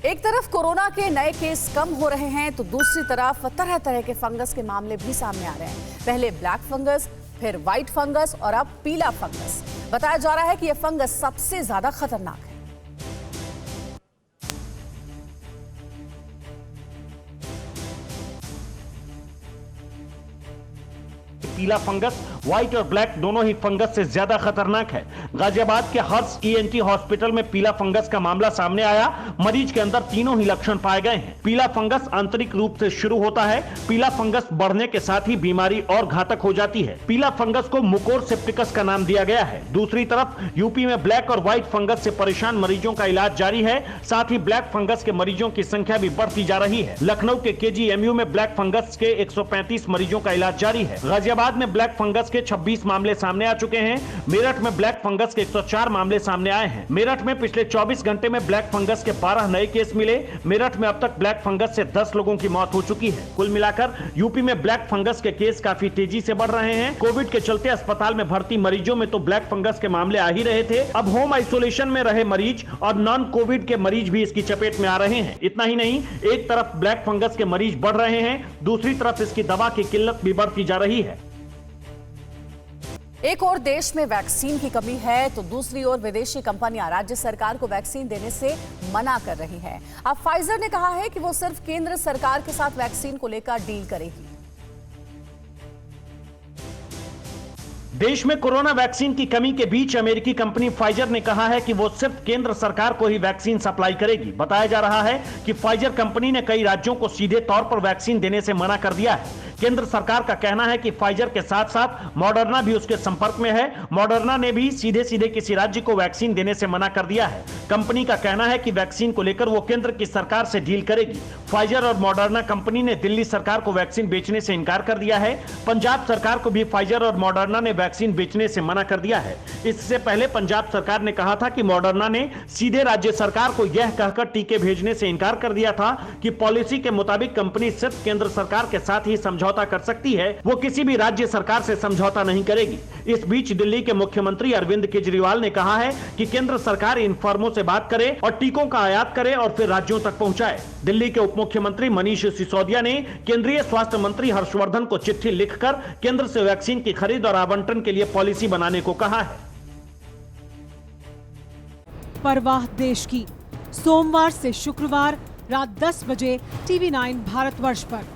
एक तरफ कोरोना के नए केस कम हो रहे हैं तो दूसरी तरफ तरह तरह के फंगस के मामले भी सामने आ रहे हैं। पहले ब्लैक फंगस, फिर व्हाइट फंगस और अब पीला फंगस। बताया जा रहा है कि यह फंगस सबसे ज्यादा खतरनाक है। पीला फंगस व्हाइट और ब्लैक दोनों ही फंगस से ज्यादा खतरनाक है। गाजियाबाद के हर्ष ईएनटी हॉस्पिटल में पीला फंगस का मामला सामने आया। मरीज के अंदर तीनों ही लक्षण पाए गए हैं। पीला फंगस आंतरिक रूप से शुरू होता है। पीला फंगस बढ़ने के साथ ही बीमारी और घातक हो जाती है। पीला फंगस को मुकोर सेप्टिकस का नाम दिया गया है। दूसरी तरफ यूपी में ब्लैक और व्हाइट फंगस से परेशान मरीजों का इलाज जारी है। साथ ही ब्लैक फंगस के मरीजों की संख्या भी बढ़ती जा रही है। लखनऊ के केजीएमयू में ब्लैक फंगस के 135 मरीजों का इलाज जारी है। गाजियाबाद में ब्लैक फंगस के 26 मामले सामने आ चुके हैं। मेरठ में ब्लैक फंगस के 104 मामले सामने आए हैं। मेरठ में पिछले 24 घंटे में ब्लैक फंगस के 12 नए केस मिले। मेरठ में अब तक ब्लैक फंगस से 10 लोगों की मौत हो चुकी है। कुल मिलाकर यूपी में ब्लैक फंगस के केस काफी तेजी से बढ़ रहे हैं। कोविड के चलते अस्पताल में भर्ती मरीजों में तो ब्लैक फंगस के मामले आ ही रहे थे। अब होम आइसोलेशन में रहे मरीज और नॉन कोविड के मरीज भी इसकी चपेट में आ रहे हैं। इतना ही नहीं, एक तरफ ब्लैक फंगस के मरीज बढ़ रहे हैं, दूसरी तरफ इसकी दवा की किल्लत भी बढ़ती जा रही है। एक और देश में वैक्सीन की कमी है तो दूसरी ओर विदेशी कंपनियां राज्य सरकार को वैक्सीन देने से मना कर रही हैं। अब फाइजर ने कहा है कि वो सिर्फ केंद्र सरकार के साथ वैक्सीन को लेकर डील करेगी। देश में कोरोना वैक्सीन की कमी के बीच अमेरिकी कंपनी फाइजर ने कहा है कि वो सिर्फ केंद्र सरकार को ही वैक्सीन सप्लाई करेगी। बताया जा रहा है कि फाइजर कंपनी ने कई राज्यों को सीधे तौर पर वैक्सीन देने से मना कर दिया है। केंद्र सरकार का कहना है कि फाइजर के साथ साथ मॉडर्ना भी उसके संपर्क में है। मॉडर्ना ने भी सीधे सीधे किसी राज्य को वैक्सीन देने से मना कर दिया है। कंपनी का कहना है कि वैक्सीन को लेकर वो केंद्र की सरकार से डील करेगी। फाइजर और मॉडर्ना कंपनी ने दिल्ली सरकार को वैक्सीन बेचने से इनकार कर दिया है। पंजाब सरकार को भी फाइजर और मॉडर्ना ने वैक्सीन बेचने से मना कर दिया है। इससे पहले पंजाब सरकार ने कहा था कि मॉडर्ना ने सीधे राज्य सरकार को यह कहकर टीके भेजने से इनकार कर दिया था कि पॉलिसी के मुताबिक कंपनी सिर्फ केंद्र सरकार के साथ ही समझौता कर सकती है, वो किसी भी राज्य सरकार से समझौता नहीं करेगी। इस बीच दिल्ली के मुख्यमंत्री अरविंद केजरीवाल ने कहा है कि केंद्र सरकार इन फर्मों से बात करे और टीकों का आयात करे और फिर राज्यों तक पहुंचाए। दिल्ली के उप मुख्यमंत्री मनीष सिसोदिया ने केंद्रीय स्वास्थ्य मंत्री हर्षवर्धन को चिट्ठी लिखकर केंद्र से वैक्सीन की खरीद और आवंटन के लिए पॉलिसी बनाने को कहा है। परवाह देश की, सोमवार से शुक्रवार रात 10 बजे TV9 भारतवर्ष पर।